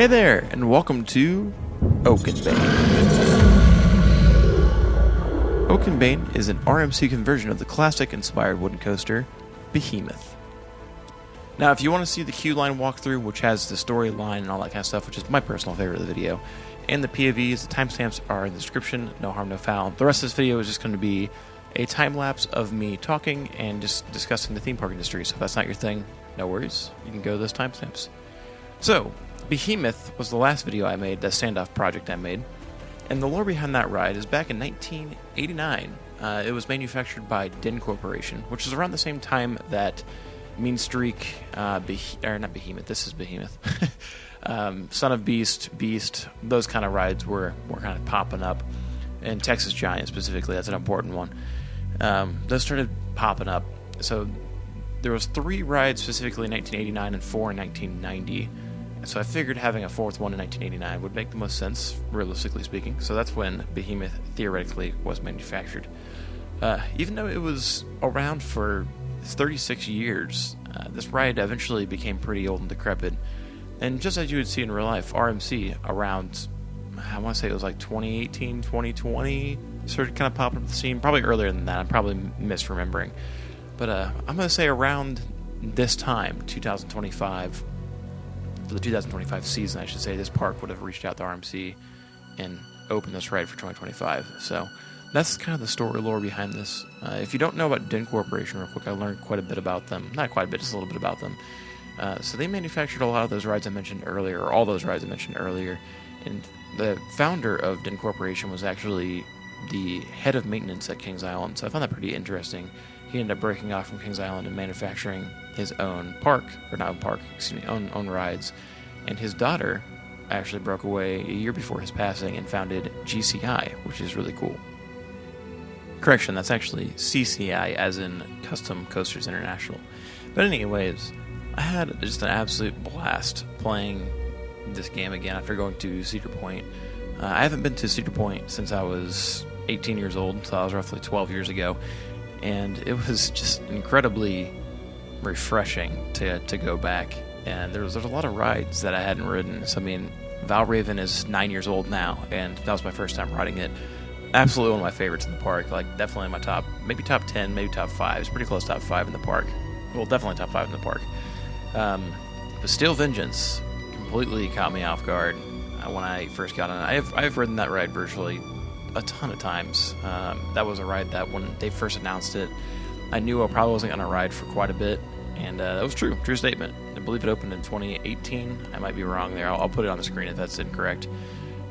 Hey there, and welcome to Oakenbane. Oakenbane is an RMC conversion of the classic-inspired wooden coaster, Behemoth. Now, if you want to see the queue line walkthrough, which has the storyline and all that kind of stuff, which is my personal favorite of the video, and the POVs, the timestamps are in the description, no harm, no foul. The rest of this video is just going to be a time-lapse of me talking and just discussing the theme park industry, so if that's not your thing, no worries, you can go to those timestamps. So, Behemoth was the last video I made, the standoff project I made, and the lore behind that ride is back in 1989. It was manufactured by Dinn Corporation, which is around the same time that Mean Streak, not Behemoth, this is Behemoth, Son of Beast, those kind of rides were kind of popping up, and Texas Giant specifically, that's an important one. Those started popping up, so there was 3 rides specifically in 1989 and 4 in 1990. So I figured having a 4th one in 1989 would make the most sense, realistically speaking. So that's when Behemoth theoretically was manufactured. Even though it was around for 36 years, this ride eventually became pretty old and decrepit. And just as you would see in real life, RMC around, I want to say it was like 2018, 2020, started kind of popping up the scene. Probably earlier than that, I'm probably misremembering. But I'm going to say around this time, 2025, for the 2025 season, I should say, this park would have reached out to RMC and opened this ride for 2025. So that's kind of the story lore behind this. If you don't know about Dinn Corporation, real quick, I learned quite a bit about them. Not quite a bit, just a little bit about them. So they manufactured a lot of those rides I mentioned earlier, or all those rides I mentioned earlier. And the founder of Dinn Corporation was actually the head of maintenance at Kings Island, so I found that pretty interesting. He ended up breaking off from Kings Island and manufacturing his own own rides. And his daughter actually broke away a year before his passing and founded GCI, which is really cool. Correction, that's actually CCI, as in Custom Coasters International. But anyways, I had just an absolute blast playing this game again after going to Cedar Point. I haven't been to Cedar Point since I was 18 years old, so that was roughly 12 years ago. And it was just incredibly refreshing to go back. And there's a lot of rides that I hadn't ridden. So, I mean, Valraven is 9 years old now, and that was my first time riding it. Absolutely one of my favorites in the park. Like, definitely in my top 10, maybe top 5. It's pretty close to top 5 in the park. Well, definitely top 5 in the park. But Steel Vengeance completely caught me off guard when I first got on it. I've ridden that ride virtually a ton of times. That was a ride that when they first announced it, I knew I probably wasn't going to ride for quite a bit, and that was true statement. I believe it opened in 2018. I might be wrong there. I'll put it on the screen if that's incorrect.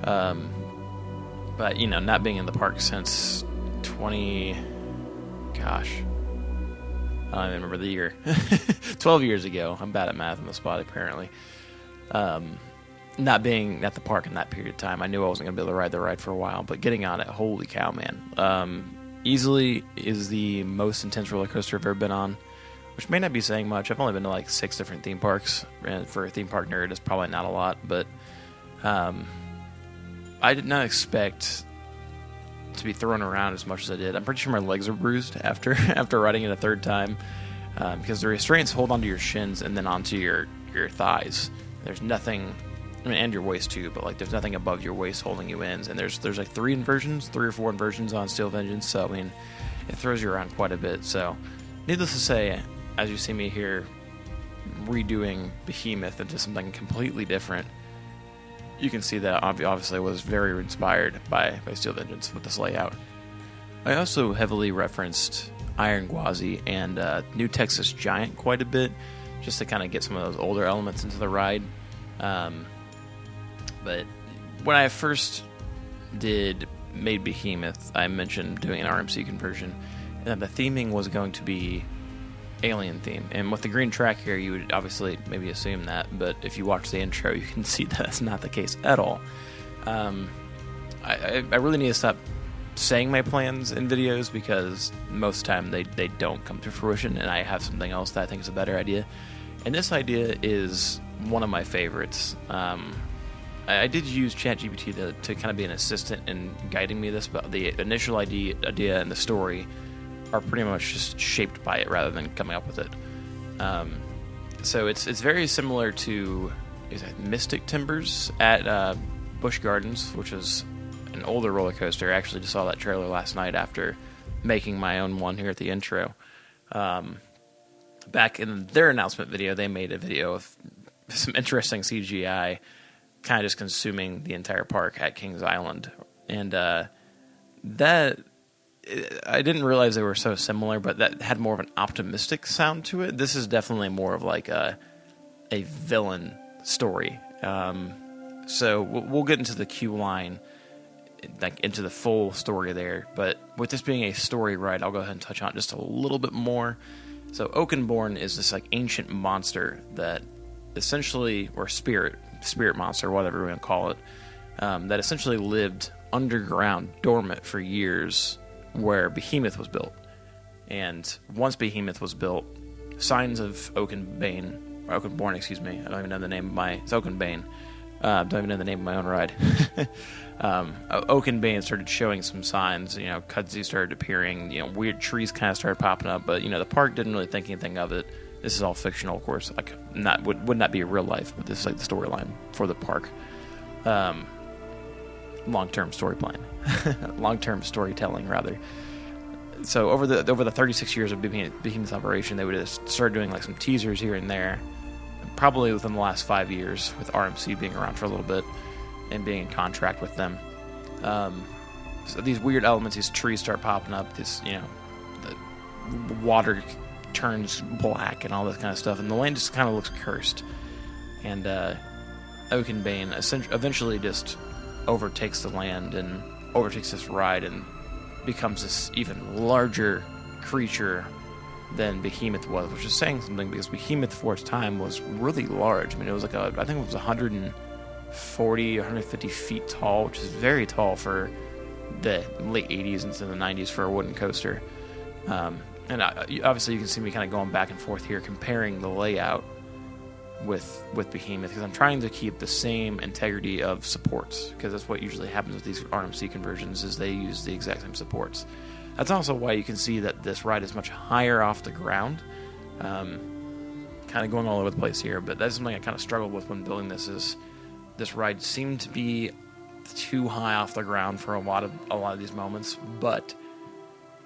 But, you know, not being in the park since I don't even remember the year. 12 years ago. I'm bad at math on the spot, apparently. Not being at the park in that period of time, I knew I wasn't going to be able to ride the ride for a while, but getting on it, holy cow, man. Easily is the most intense roller coaster I've ever been on, which may not be saying much. I've only been to like 6 different theme parks, and for a theme park nerd, it's probably not a lot, but I did not expect to be thrown around as much as I did. I'm pretty sure my legs are bruised after riding it a third time, because the restraints hold onto your shins and then onto your thighs. There's nothing, I mean, and your waist too, but like there's nothing above your waist holding you in. And there's like 3 or 4 inversions on Steel Vengeance, so I mean, it throws you around quite a bit. So, needless to say, as you see me here redoing Behemoth into something completely different, you can see that obviously I was very inspired by Steel Vengeance with this layout. I also heavily referenced Iron Gwazi and New Texas Giant quite a bit, just to kind of get some of those older elements into the ride. But when I first made Behemoth, I mentioned doing an RMC conversion, and that the theming was going to be alien theme. And with the green track here, you would obviously maybe assume that, but if you watch the intro, you can see that's not the case at all. I really need to stop saying my plans in videos, because most of the time they don't come to fruition, and I have something else that I think is a better idea. And this idea is one of my favorites. I did use ChatGPT to kind of be an assistant in guiding me this, but the initial idea and the story are pretty much just shaped by it rather than coming up with it. So it's very similar to is it Mystic Timbers at Busch Gardens, which is an older roller coaster. I actually just saw that trailer last night after making my own one here at the intro. Back in their announcement video, they made a video of some interesting CGI kind of just consuming the entire park at Kings Island. And that, I didn't realize they were so similar, but that had more of an optimistic sound to it. This is definitely more of like a villain story. So we'll get into the queue line, like into the full story there. But with this being a story ride, I'll go ahead and touch on it just a little bit more. So Oakenbane is this like ancient monster that essentially, or spirit monster, whatever we want to call it, that essentially lived underground, dormant for years, where Behemoth was built. And once Behemoth was built, signs of Oakenbane, excuse me, I don't even know the name of it's Oakenbane. Don't even know the name of my own ride. Oakenbane started showing some signs. Kudzu started appearing. Weird trees kind of started popping up. But the park didn't really think anything of it. This is all fictional, of course. Like, would not be real life, but this is like the storyline for the park. Long-term story plan, long-term storytelling, rather. So over the 36 years of Behemoth's operation, they would just start doing like some teasers here and there. Probably within the last 5 years, with RMC being around for a little bit and being in contract with them. So these weird elements, these trees start popping up. This, the water turns black and all this kind of stuff, and the land just kind of looks cursed. And Oakenbane eventually just overtakes the land and overtakes this ride and becomes this even larger creature than Behemoth was, which is saying something, because Behemoth for its time was really large. I mean, it was like I think it was 140, 150 feet tall, which is very tall for the late 80s into the 90s for a wooden coaster. And obviously you can see me kind of going back and forth here, comparing the layout with Behemoth, because I'm trying to keep the same integrity of supports, because that's what usually happens with these RMC conversions, is they use the exact same supports. That's also why you can see that this ride is much higher off the ground. Kind of going all over the place here, but that's something I kind of struggled with when building this. Is this ride seemed to be too high off the ground for a lot of these moments, but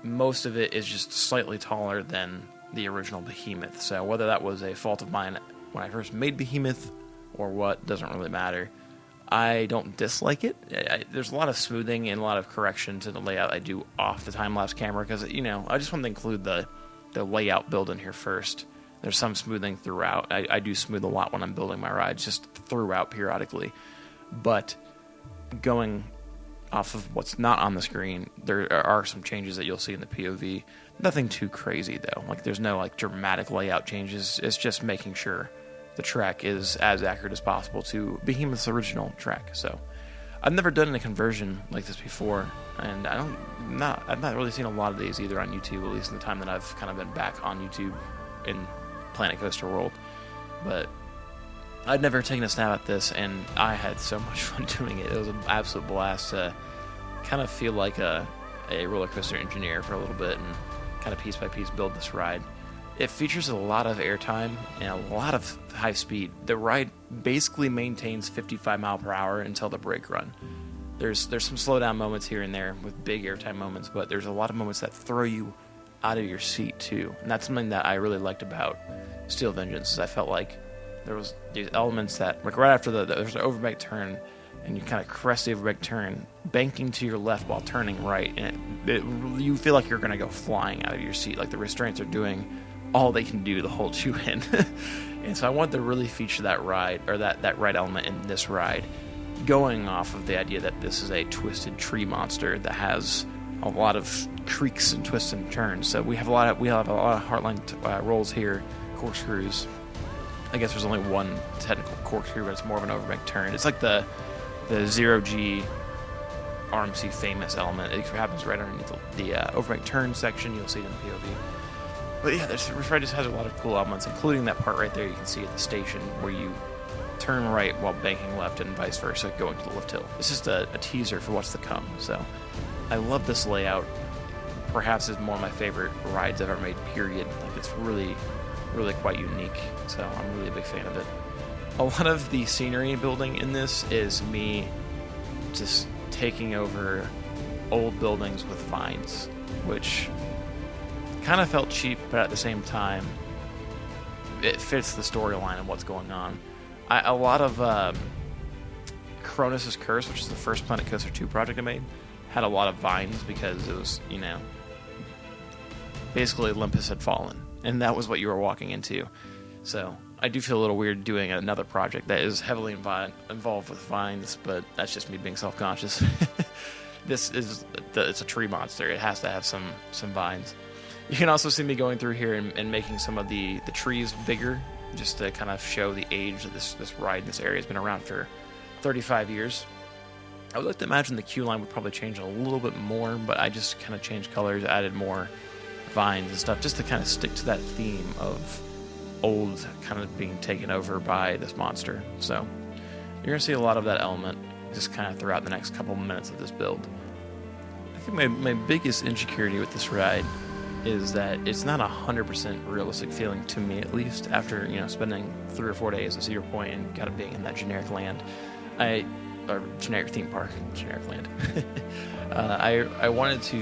most of it is just slightly taller than the original Behemoth. So whether that was a fault of mine when I first made Behemoth or what, doesn't really matter. I don't dislike it. There's a lot of smoothing and a lot of correction to the layout I do off the time-lapse camera, because, I just want to include the layout build in here first. There's some smoothing throughout. I do smooth a lot when I'm building my rides, just throughout periodically. But going off of what's not on the screen, there are some changes that you'll see in the POV. Nothing too crazy, though. Like, there's no dramatic layout changes. It's just making sure the track is as accurate as possible to Behemoth's original track. So I've never done a conversion like this before, and I've not really seen a lot of these either on YouTube, at least in the time that I've kind of been back on YouTube in Planet Coaster World. But I'd never taken a snap at this, and I had so much fun doing it. It was an absolute blast to kind of feel like a roller coaster engineer for a little bit and kind of piece by piece build this ride. It features a lot of airtime and a lot of high speed. The ride basically maintains 55 mile per hour until the brake run. There's some slowdown moments here and there with big airtime moments, but there's a lot of moments that throw you out of your seat too. And that's something that I really liked about Steel Vengeance, is I felt like there was these elements that, like right after there's an overbank turn, and you kind of crest the overbank turn, banking to your left while turning right, and you feel like you're going to go flying out of your seat, like the restraints are doing all they can do to hold you in. And so I wanted to really feature that ride, or that ride element in this ride, going off of the idea that this is a twisted tree monster that has a lot of creaks and twists and turns. So we have a lot of heartline rolls here, corkscrews. I guess there's only one technical corkscrew, but it's more of an overbank turn. It's like the 0G RMC famous element. It happens right underneath the overbank turn section. You'll see it in the POV. But yeah, this ride just has a lot of cool elements, including that part right there you can see at the station where you turn right while banking left and vice versa going to the lift hill. It's just a teaser for what's to come. So I love this layout. Perhaps it's one of my favorite rides I've ever made, period. Like, it's really, really quite unique. So I'm really a big fan of it. a lot of the scenery building in this is me just taking over old buildings with vines, which kind of felt cheap, but at the same time, it fits the storyline and what's going on. A lot of Cronus' Curse, which is the first Planet Coaster 2 project I made, had a lot of vines because it was, basically Olympus had fallen, and that was what you were walking into. So I do feel a little weird doing another project that is heavily involved with vines, but that's just me being self-conscious. This is it's a tree monster. It has to have some vines. You can also see me going through here and making some of the trees bigger, just to kind of show the age of this ride. This area has been around for 35 years. I would like to imagine the queue line would probably change a little bit more, but I just kind of changed colors, added more vines and stuff, just to kind of stick to that theme of old kind of being taken over by this monster. So you're going to see a lot of that element just kind of throughout the next couple minutes of this build. I think my biggest insecurity with this ride is that it's not 100% realistic feeling, to me at least, after spending 3 or 4 days at Cedar Point and kind of being in that generic land. Or generic theme park, generic land. I wanted to,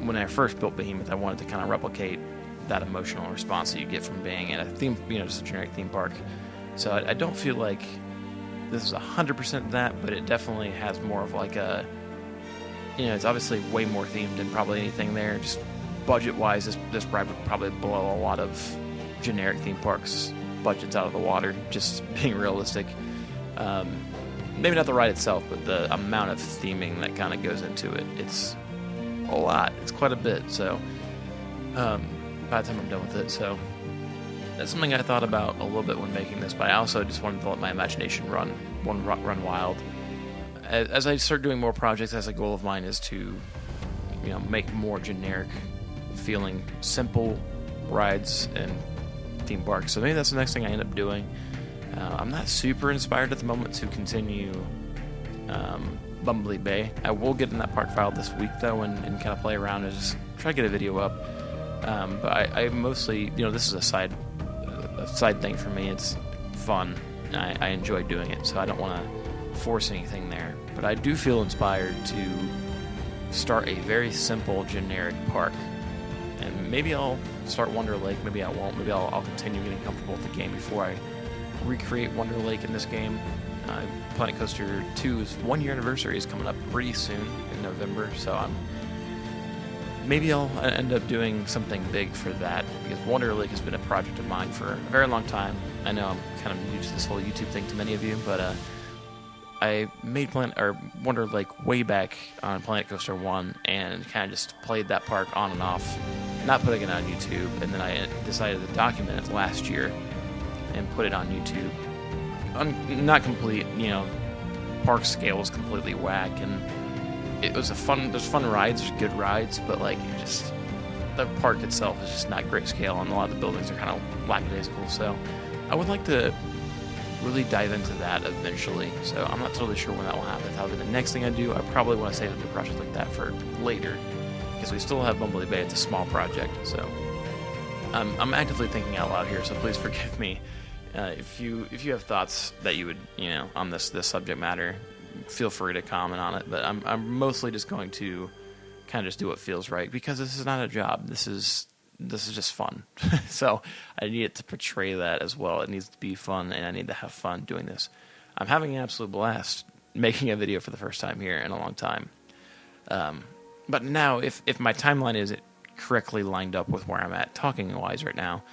when I first built Behemoth, I wanted to kind of replicate that emotional response that you get from being in a theme, just a generic theme park. So I don't feel like this is 100% that, but it definitely has more of like a, it's obviously way more themed than probably anything there. Just budget-wise, this ride would probably blow a lot of generic theme parks' budgets out of the water, just being realistic. Maybe not the ride itself, but the amount of theming that kind of goes into it. It's a lot. It's quite a bit. So by the time I'm done with it, so that's something I thought about a little bit when making this. But I also just wanted to let my imagination run wild. As I start doing more projects, as a goal of mine is to, make more generic feeling, simple rides and theme parks. So maybe that's the next thing I end up doing. I'm not super inspired at the moment to continue Bumblebee Bay. I will get in that park file this week, though, and kind of play around and just try to get a video up. But I mostly, this is a side thing for me. It's fun. I enjoy doing it, so I don't want to force anything there. But I do feel inspired to start a very simple, generic park. And maybe I'll start Wonder Lake, maybe I won't. Maybe I'll continue getting comfortable with the game before I recreate Wonder Lake in this game. Planet Coaster 2's 1-year anniversary is coming up pretty soon in November, so maybe I'll end up doing something big for that, because Wonder Lake has been a project of mine for a very long time. I know I'm kind of new to this whole YouTube thing to many of you, but I made Wonder Lake way back on Planet Coaster 1 and kind of just played that park on and off, not putting it on YouTube, and then I decided to document it last year and put it on YouTube. Not complete, park scale was completely whack, and there's fun rides, there's good rides, but the park itself is just not great scale, and a lot of the buildings are kind of lackadaisical. So I would like to really dive into that eventually. So I'm not totally sure when that will happen. That'll be the next thing I do. I probably want to save a project like that for later, because we still have Bumblebee Bay. It's a small project, so I'm actively thinking out loud here. So please forgive me if you have thoughts that you would on this subject matter. Feel free to comment on it. But I'm mostly just going to kind of just do what feels right, because this is not a job. This is just fun. So I need it to portray that as well. It needs to be fun, and I need to have fun doing this. I'm having an absolute blast making a video for the first time here in a long time. But now, if my timeline is correctly lined up with where I'm at talking-wise right now,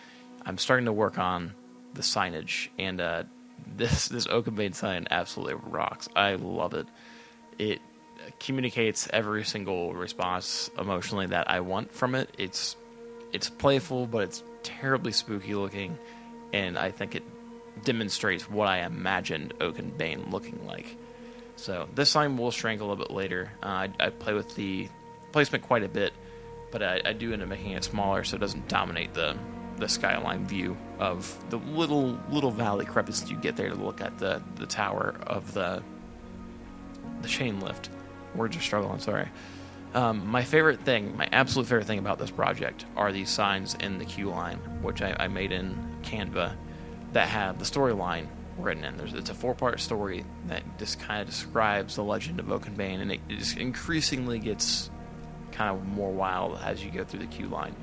I'm starting to work on the signage, and this Oakenbane sign absolutely rocks. I love it. It communicates every single response emotionally that I want from it. It's playful, but it's terribly spooky looking, and I think it demonstrates what I imagined Oakenbane looking like. So this sign will shrink a little bit later. I play with the placement quite a bit, but I do end up making it smaller so it doesn't dominate the skyline view of the little valley crevice that you get there to look at the tower of the chain lift. Words are struggling, sorry. My absolute favorite thing about this project are these signs in the queue line, which I made in Canva, that have the storyline written in. It's a 4-part story that just kind of describes the legend of Oakenbane, and it just increasingly gets kind of more wild as you go through the queue line.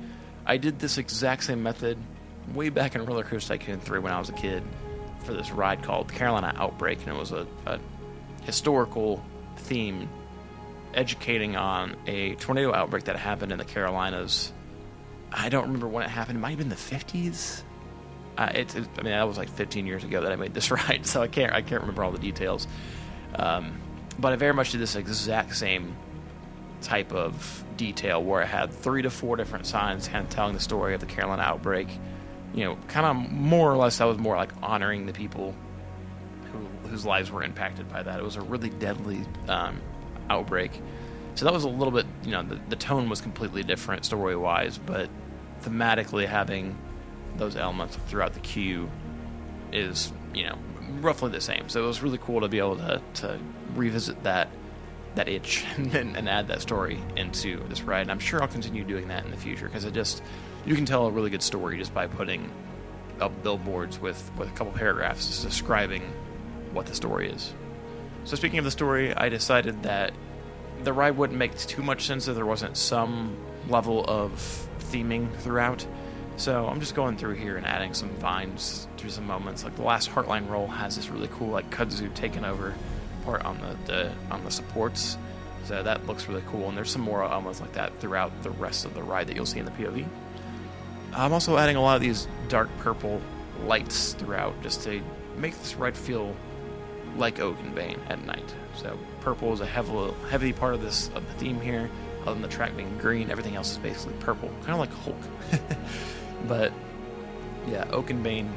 I did this exact same method way back in Roller Coaster Tycoon 3 when I was a kid for this ride called Carolina Outbreak, and it was a historical theme educating on a tornado outbreak that happened in the Carolinas. I don't remember when it happened. It might have been the 50s. I mean, that was like 15 years ago that I made this ride, so I can't remember all the details. But I very much did this exact same type of detail where I had 3 to 4 different signs kind of telling the story of the Carolina outbreak. You know, kind of more or less, I was more like honoring the people whose lives were impacted by that. It was a really deadly outbreak. So that was a little bit, you know, the tone was completely different story-wise, but thematically having those elements throughout the queue is, you know, roughly the same. So it was really cool to be able to revisit that itch and add that story into this ride. And I'm sure I'll continue doing that in the future, because you can tell a really good story just by putting up billboards with a couple paragraphs describing what the story is. So speaking of the story, I decided that the ride wouldn't make too much sense if there wasn't some level of theming throughout. So I'm just going through here and adding some vines through some moments. Like the last Heartline roll has this really cool like kudzu taking over part on the supports. So that looks really cool. And there's some more elements like that throughout the rest of the ride that you'll see in the POV. I'm also adding a lot of these dark purple lights throughout just to make this ride feel like Oakenbane at night. So purple is a heavy part of the theme here. Other than the track being green, everything else is basically purple, kind of like Hulk. But yeah, Oakenbane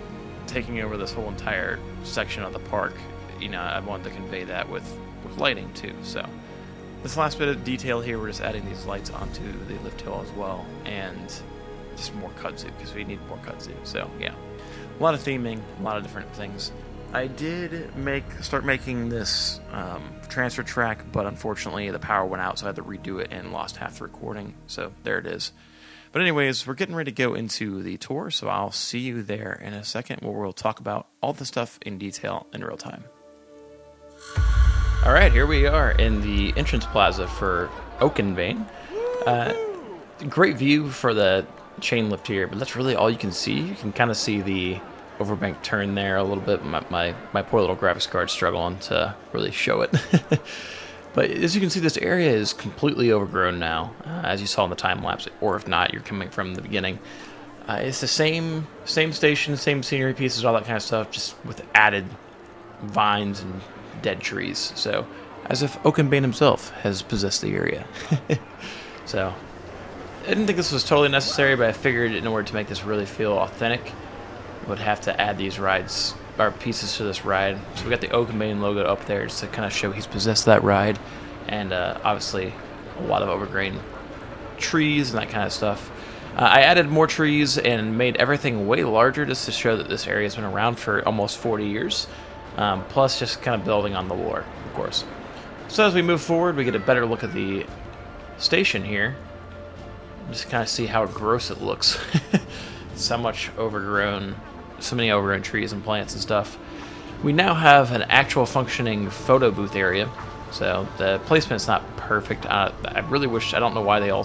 taking over this whole entire section of the park. You know, I wanted to convey that with lighting too. So this last bit of detail here, we're just adding these lights onto the lift hill as well, and just more kudzu because we need more kudzu. So yeah, a lot of theming, a lot of different things. I did start making this transfer track, but unfortunately the power went out, so I had to redo it and lost half the recording. So there it is. But anyways, we're getting ready to go into the tour, so I'll see you there in a second where we'll talk about all the stuff in detail in real time. All right, here we are in the entrance plaza for Oakenbane. Great view for the chain lift here, but that's really all you can see. You can kind of see the overbank turn there a little bit. My poor little graphics card's struggling to really show it. But as you can see, this area is completely overgrown now, as you saw in the time lapse, or if not, you're coming from the beginning. It's the same station, same scenery pieces, all that kind of stuff, just with added vines and dead trees. So, as if Oakenbane himself has possessed the area. So, I didn't think this was totally necessary, but I figured in order to make this really feel authentic, would have to add these rides or pieces to this ride. So we got the Oakenbane logo up there just to kind of show he's possessed that ride, and obviously a lot of overgrown trees and that kind of stuff. I added more trees and made everything way larger just to show that this area has been around for almost 40 years, plus just kind of building on the lore, of course. So as we move forward, we get a better look at the station here, just kind of see how gross it looks. So much overgrown, so many overgrown trees and plants and stuff. We now have an actual functioning photo booth area, so the placement's not perfect. I really wish, I don't know why they all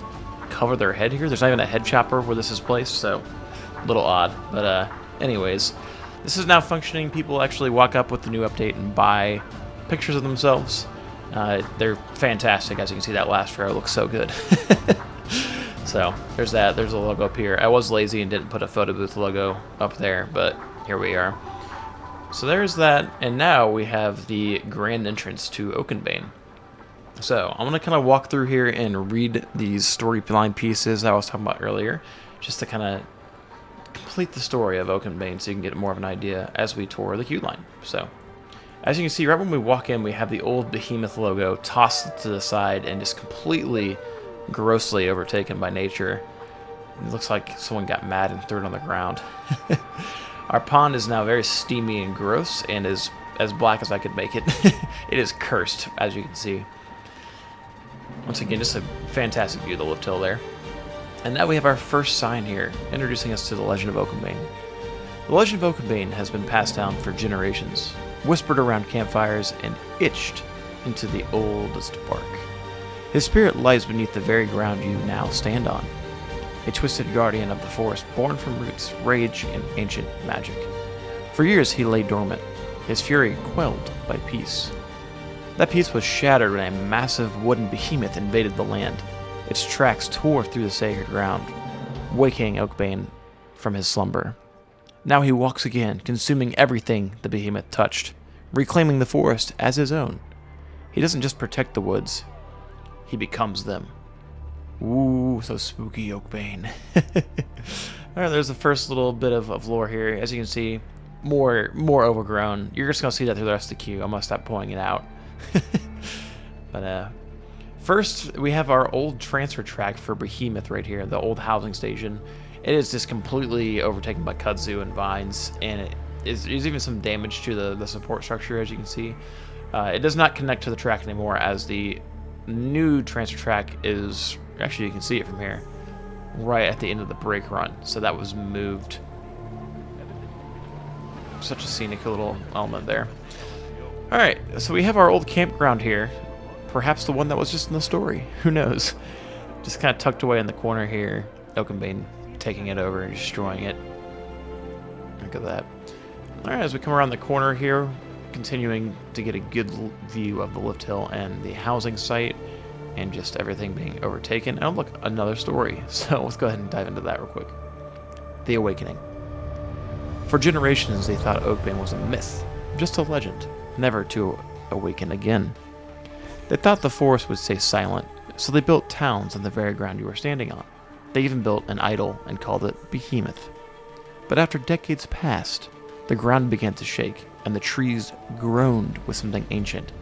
cover their head here. There's not even a head chopper where this is placed, so a little odd. But anyways, this is now functioning. People actually walk up with the new update and buy pictures of themselves. They're fantastic. As you can see, that last row looks so good. So there's that. There's a logo up here. I was lazy and didn't put a photo booth logo up there, but here we are. So there's that, and now we have the grand entrance to Oakenbane. So I'm going to kind of walk through here and read these storyline pieces I was talking about earlier, just to kind of complete the story of Oakenbane so you can get more of an idea as we tour the queue line. So as you can see, right when we walk in, we have the old Behemoth logo tossed to the side and just completely grossly overtaken by nature. It looks like someone got mad and threw it on the ground. Our pond is now very steamy and gross and is as black as I could make it. It is cursed, as you can see. Once again, just a fantastic view of the lift hill there. And now we have our first sign here, introducing us to the legend of Oakenbane. The legend of Oakenbane has been passed down for generations, whispered around campfires, and itched into the oldest bark. His spirit lies beneath the very ground you now stand on, a twisted guardian of the forest born from roots, rage, and ancient magic. For years he lay dormant, his fury quelled by peace. That peace was shattered when a massive wooden behemoth invaded the land. Its tracks tore through the sacred ground, waking Oakenbane from his slumber. Now he walks again, consuming everything the behemoth touched, reclaiming the forest as his own. He doesn't just protect the woods, he becomes them. Ooh, so spooky, Oakenbane. Alright, there's the first little bit of lore here. As you can see, more overgrown. You're just going to see that through the rest of the queue. I'm going to stop pointing it out. But first, we have our old transfer track for Behemoth right here, the old housing station. It is just completely overtaken by kudzu and vines, and there's even some damage to the support structure, as you can see. It does not connect to the track anymore, as the new transfer track is, actually you can see it from here, right at the end of the brake run, so that was moved. Such a scenic little element there. Alright, so we have our old campground here, perhaps the one that was just in the story, who knows. Just kind of tucked away in the corner here, Oakenbane taking it over and destroying it. Look at that. Alright, as we come around the corner here, continuing to get a good view of the lift hill and the housing site and just everything being overtaken. Oh look, another story. So let's go ahead and dive into that real quick. The Awakening. For generations they thought Oakenbane was a myth, just a legend, never to awaken again. They thought the forest would stay silent, so they built towns on the very ground you were standing on. They even built an idol and called it Behemoth. But after decades passed, the ground began to shake, and the trees groaned with something ancient,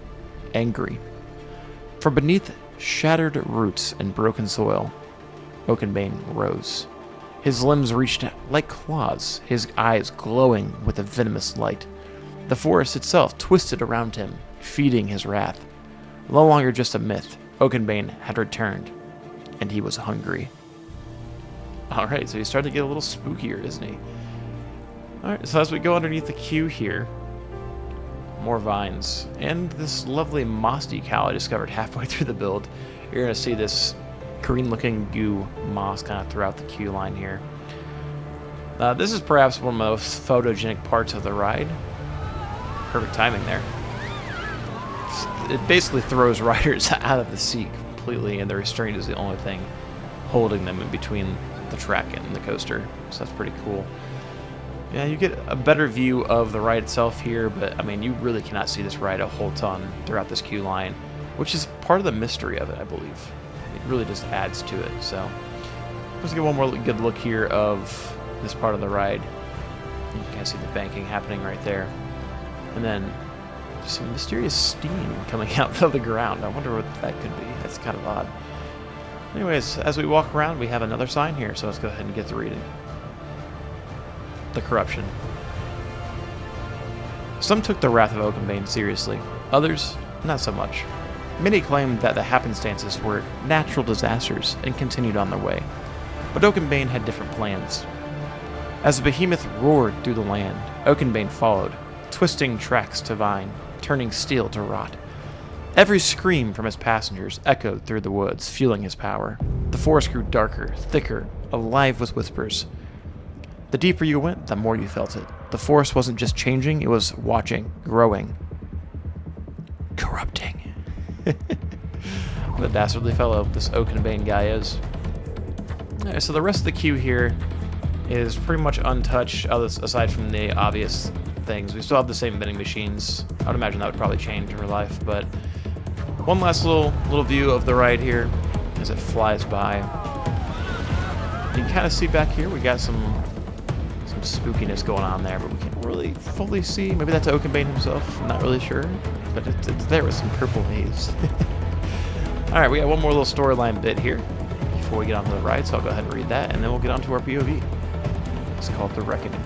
angry. From beneath shattered roots and broken soil, Oakenbane rose. His limbs reached out like claws, his eyes glowing with a venomous light. The forest itself twisted around him, feeding his wrath. No longer just a myth, Oakenbane had returned, and he was hungry. Alright, so he's starting to get a little spookier, isn't he? Alright, so as we go underneath the queue here, more vines, and this lovely moss decal I discovered halfway through the build. You're going to see this green-looking goo moss kind of throughout the queue line here. This is perhaps one of the most photogenic parts of the ride. Perfect timing there. It basically throws riders out of the seat completely, and the restraint is the only thing holding them in between the track and the coaster, so that's pretty cool. Yeah, you get a better view of the ride itself here, but I mean, you really cannot see this ride a whole ton throughout this queue line, which is part of the mystery of it, I believe. It really just adds to it. So let's get one more good look here of this part of the ride. You can kind of see the banking happening right there, and then some mysterious steam coming out of the ground. I wonder what that could be. That's kind of odd. Anyways, as we walk around, we have another sign here, so let's go ahead and get to reading. The corruption. Some took the wrath of Oakenbane seriously, others not so much. Many claimed that the happenstances were natural disasters and continued on their way, but Oakenbane had different plans. As the behemoth roared through the land, Oakenbane followed, twisting tracks to vine, turning steel to rot. Every scream from his passengers echoed through the woods, fueling his power. The forest grew darker, thicker, alive with whispers. The deeper you went, the more you felt it. The forest wasn't just changing, it was watching, growing, corrupting. What a dastardly fellow this Oakenbane guy is. Alright, so the rest of the queue here is pretty much untouched, aside from the obvious things. We still have the same vending machines. I would imagine that would probably change in real life, but one last little view of the ride here as it flies by. You can kind of see back here, we got some spookiness going on there, but we can't really fully see. Maybe that's Oakenbane himself. I'm not really sure, but it's there with some purple haze. Alright, we got one more little storyline bit here before we get onto the ride, so I'll go ahead and read that, and then we'll get onto our POV. It's called The Reckoning.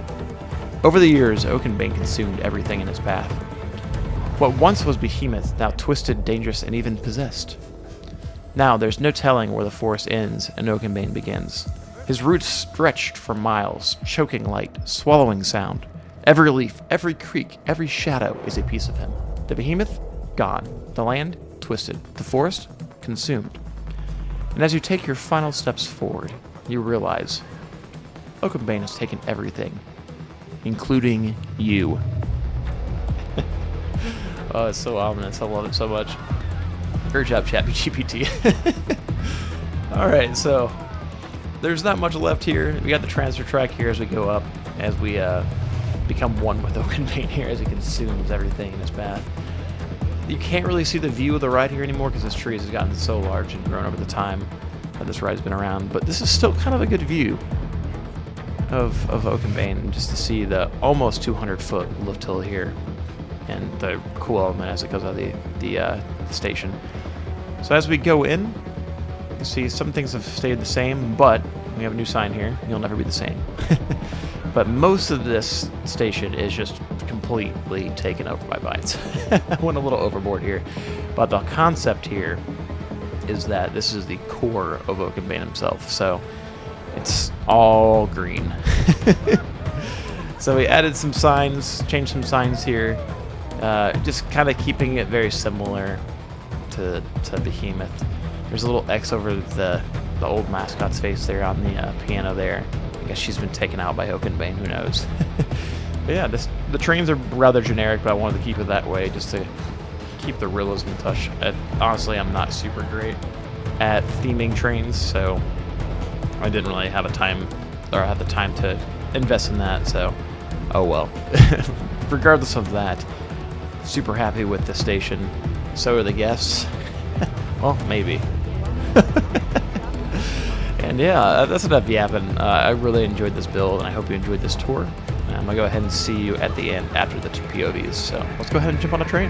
Over the years, Oakenbane consumed everything in its path. What once was Behemoth, now twisted, dangerous, and even possessed. Now, there's no telling where the forest ends and Oakenbane begins. His roots stretched for miles, choking light, swallowing sound. Every leaf, every creek, every shadow is a piece of him. The behemoth? Gone. The land? Twisted. The forest? Consumed. And as you take your final steps forward, you realize Oakenbane has taken everything, including you. Oh, it's so ominous. I love it so much. Great job, ChatGPT. Alright, so there's not much left here. We got the transfer track here as we go up, as we become one with Oakenbane here, as he consumes everything in his path. You can't really see the view of the ride here anymore because this tree has gotten so large and grown over the time that this ride's been around, but this is still kind of a good view of Oakenbane, just to see the almost 200-foot lift hill here and the cool element as it goes out of the station. So as we go in, you see some things have stayed the same, but we have a new sign here: you'll never be the same. But most of this station is just completely taken over by vines. I went a little overboard here, but the concept here is that this is the core of Oakenbane himself, so it's all green. So we added some signs, changed some signs here, just kind of keeping it very similar to Behemoth. There's a little X over the old mascot's face there on the piano there. I guess she's been taken out by Oakenbane, who knows. But yeah, the trains are rather generic, but I wanted to keep it that way just to keep the realism touch. Honestly, I'm not super great at theming trains, so I didn't really have the time to invest in that, so oh well. Regardless of that, super happy with the station. So are the guests. Well, maybe. And yeah, that's enough yapping. I really enjoyed this build, and I hope you enjoyed this tour. I'm going to go ahead and see you at the end after the two POVs. So let's go ahead and jump on a train.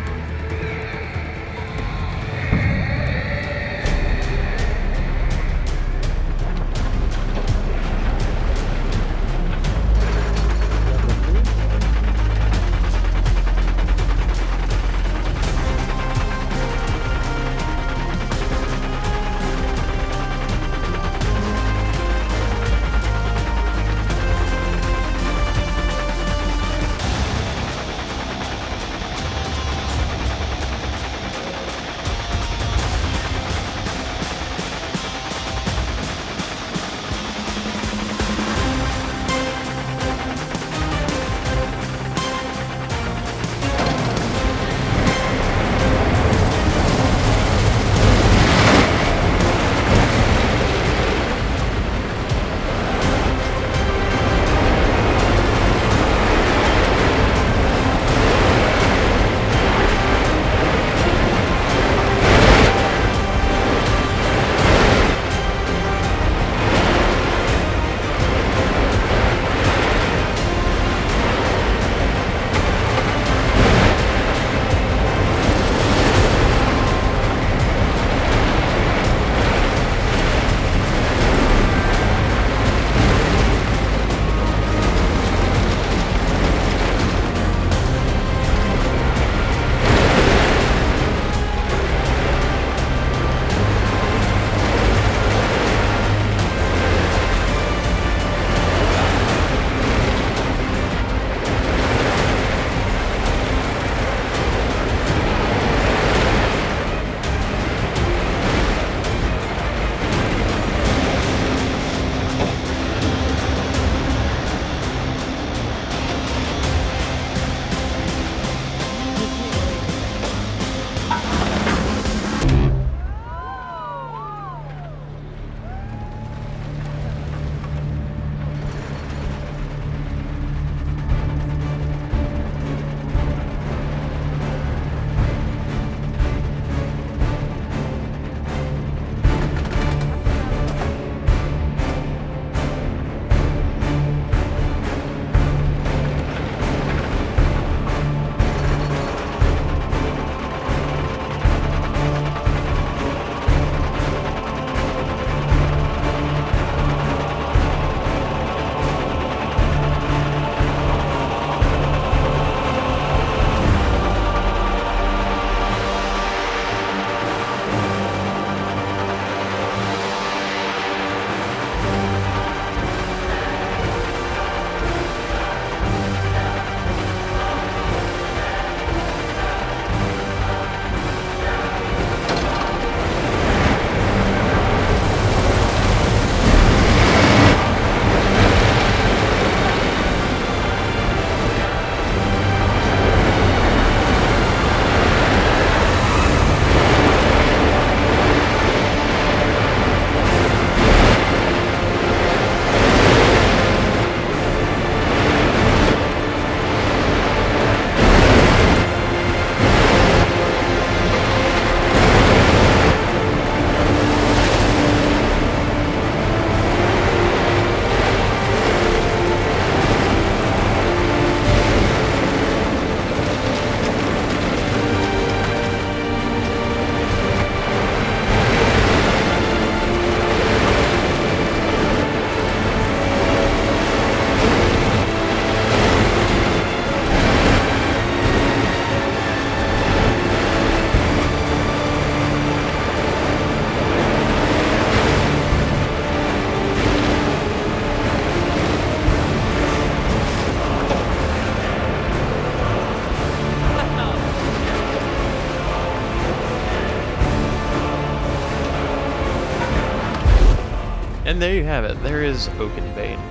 And there you have it. There is Oakenbane.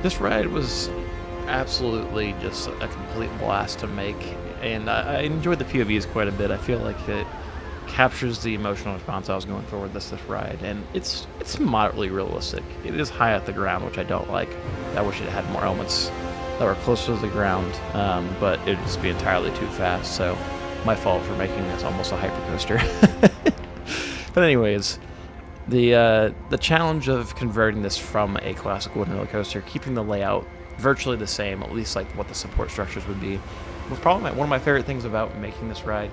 This ride was absolutely just a complete blast to make, and I enjoyed the POVs quite a bit. I feel like it captures the emotional response I was going for with this ride, and it's moderately realistic. It is high at the ground, which I don't like. I wish it had more elements that were closer to the ground, but it would just be entirely too fast, so my fault for making this almost a hypercoaster. But anyways, the challenge of converting this from a classic wooden roller coaster, keeping the layout virtually the same, at least like what the support structures would be, was probably one of my favorite things about making this ride.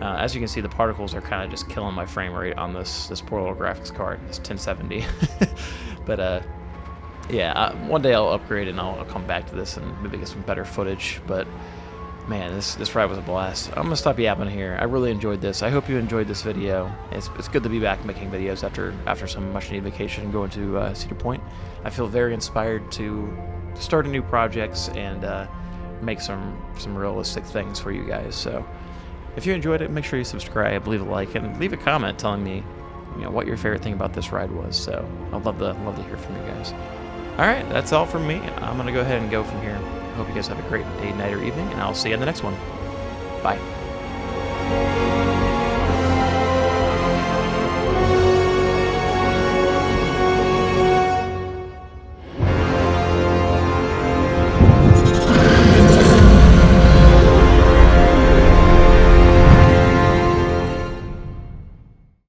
As you can see, the particles are kind of just killing my frame rate on this poor little graphics card, this 1070. But yeah, one day I'll upgrade and I'll come back to this and maybe get some better footage. But man, this ride was a blast. I'm gonna stop yapping here. I really enjoyed this. I hope you enjoyed this video. It's good to be back making videos after some much needed vacation going to Cedar Point. I feel very inspired to start new projects and make some realistic things for you guys. So if you enjoyed it, make sure you subscribe, leave a like, and leave a comment telling me, what your favorite thing about this ride was. So I'd love to hear from you guys. All right, that's all from me. I'm gonna go ahead and go from here. Hope you guys have a great day, night, or evening, and I'll see you in the next one. Bye.